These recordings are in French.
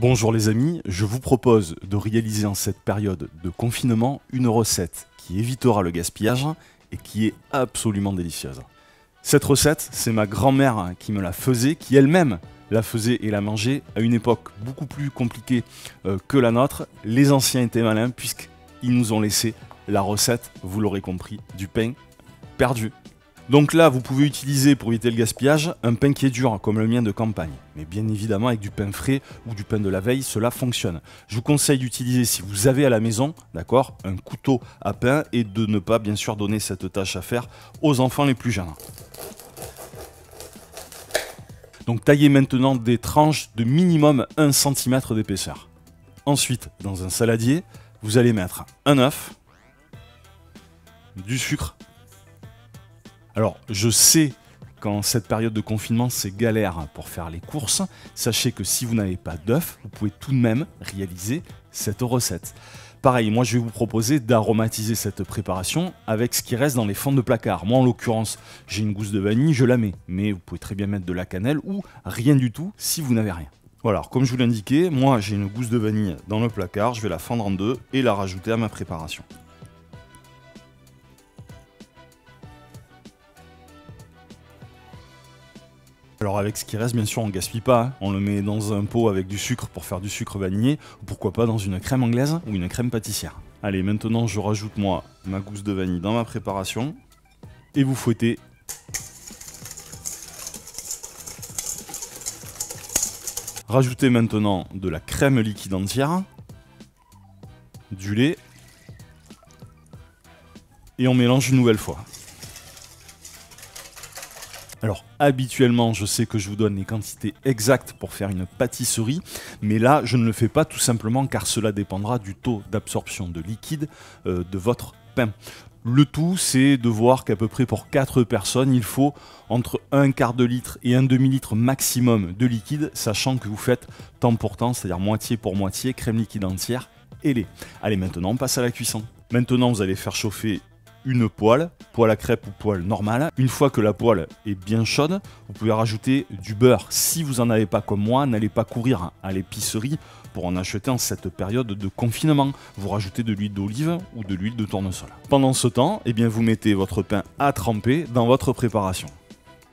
Bonjour les amis, je vous propose de réaliser en cette période de confinement une recette qui évitera le gaspillage et qui est absolument délicieuse. Cette recette, c'est ma grand-mère qui me la faisait, qui elle-même la faisait et la mangeait à une époque beaucoup plus compliquée que la nôtre. Les anciens étaient malins puisqu'ils nous ont laissé la recette, vous l'aurez compris, du pain perdu. Donc là, vous pouvez utiliser, pour éviter le gaspillage, un pain qui est dur, comme le mien de campagne. Mais bien évidemment, avec du pain frais ou du pain de la veille, cela fonctionne. Je vous conseille d'utiliser, si vous avez à la maison, d'accord, un couteau à pain et de ne pas, bien sûr, donner cette tâche à faire aux enfants les plus jeunes. Donc taillez maintenant des tranches de minimum 1 cm d'épaisseur. Ensuite, dans un saladier, vous allez mettre un œuf, du sucre. Alors, je sais qu'en cette période de confinement, c'est galère pour faire les courses. Sachez que si vous n'avez pas d'œuf, vous pouvez tout de même réaliser cette recette. Pareil, moi je vais vous proposer d'aromatiser cette préparation avec ce qui reste dans les fonds de placard. Moi en l'occurrence, j'ai une gousse de vanille, je la mets. Mais vous pouvez très bien mettre de la cannelle ou rien du tout si vous n'avez rien. Voilà, alors, comme je vous l'indiquais, moi j'ai une gousse de vanille dans le placard, je vais la fendre en deux et la rajouter à ma préparation. Alors avec ce qui reste, bien sûr, on ne gaspille pas, hein. On le met dans un pot avec du sucre pour faire du sucre vanillé, ou pourquoi pas dans une crème anglaise ou une crème pâtissière. Allez, maintenant je rajoute moi ma gousse de vanille dans ma préparation, et vous fouettez. Rajoutez maintenant de la crème liquide entière, du lait, et on mélange une nouvelle fois. Alors habituellement, je sais que je vous donne les quantités exactes pour faire une pâtisserie, mais là, je ne le fais pas tout simplement car cela dépendra du taux d'absorption de liquide de votre pain. Le tout, c'est de voir qu'à peu près pour 4 personnes, il faut entre 1/4 de litre et 1 demi-litre maximum de liquide, sachant que vous faites temps pour temps, c'est-à-dire moitié pour moitié, crème liquide entière et lait. Allez, maintenant, on passe à la cuisson. Maintenant, vous allez faire chauffer une poêle à crêpes ou poêle normale. Une fois que la poêle est bien chaude, vous pouvez rajouter du beurre. Si vous n'en avez pas comme moi, n'allez pas courir à l'épicerie pour en acheter en cette période de confinement. Vous rajoutez de l'huile d'olive ou de l'huile de tournesol. Pendant ce temps, eh bien, vous mettez votre pain à tremper dans votre préparation.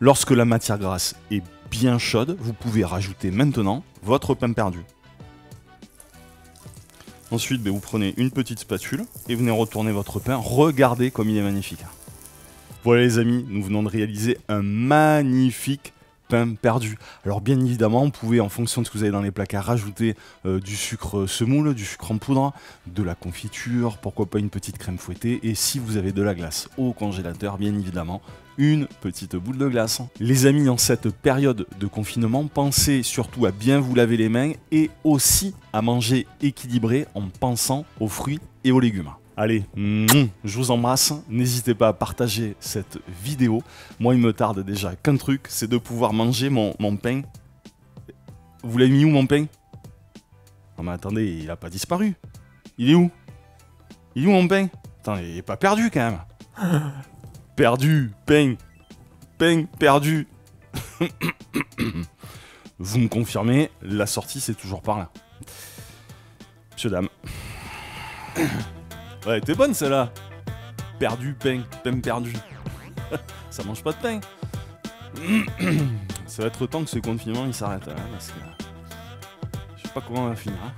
Lorsque la matière grasse est bien chaude, vous pouvez rajouter maintenant votre pain perdu. Ensuite, vous prenez une petite spatule et venez retourner votre pain. Regardez comme il est magnifique. Voilà les amis, nous venons de réaliser un magnifique pain perdu. Alors bien évidemment, vous pouvez, en fonction de ce que vous avez dans les placards, rajouter du sucre semoule, du sucre en poudre, de la confiture, pourquoi pas une petite crème fouettée. Et si vous avez de la glace au congélateur, bien évidemment, une petite boule de glace. Les amis, en cette période de confinement, pensez surtout à bien vous laver les mains et aussi à manger équilibré en pensant aux fruits et aux légumes. Allez, je vous embrasse, n'hésitez pas à partager cette vidéo. Moi, il me tarde déjà qu'un truc, c'est de pouvoir manger mon pain. Vous l'avez mis où mon pain? Non mais attendez, il a pas disparu. Il est où? Il est où mon pain? Attends, il est pas perdu quand même. Perdu, pain perdu. Vous me confirmez, la sortie c'est toujours par là. Monsieur, dame. Ouais, t'es bonne celle-là. Perdu, pain perdu. Ça mange pas de pain. Ça va être temps que ce confinement il s'arrête, hein, parce que je sais pas comment on va finir. Hein.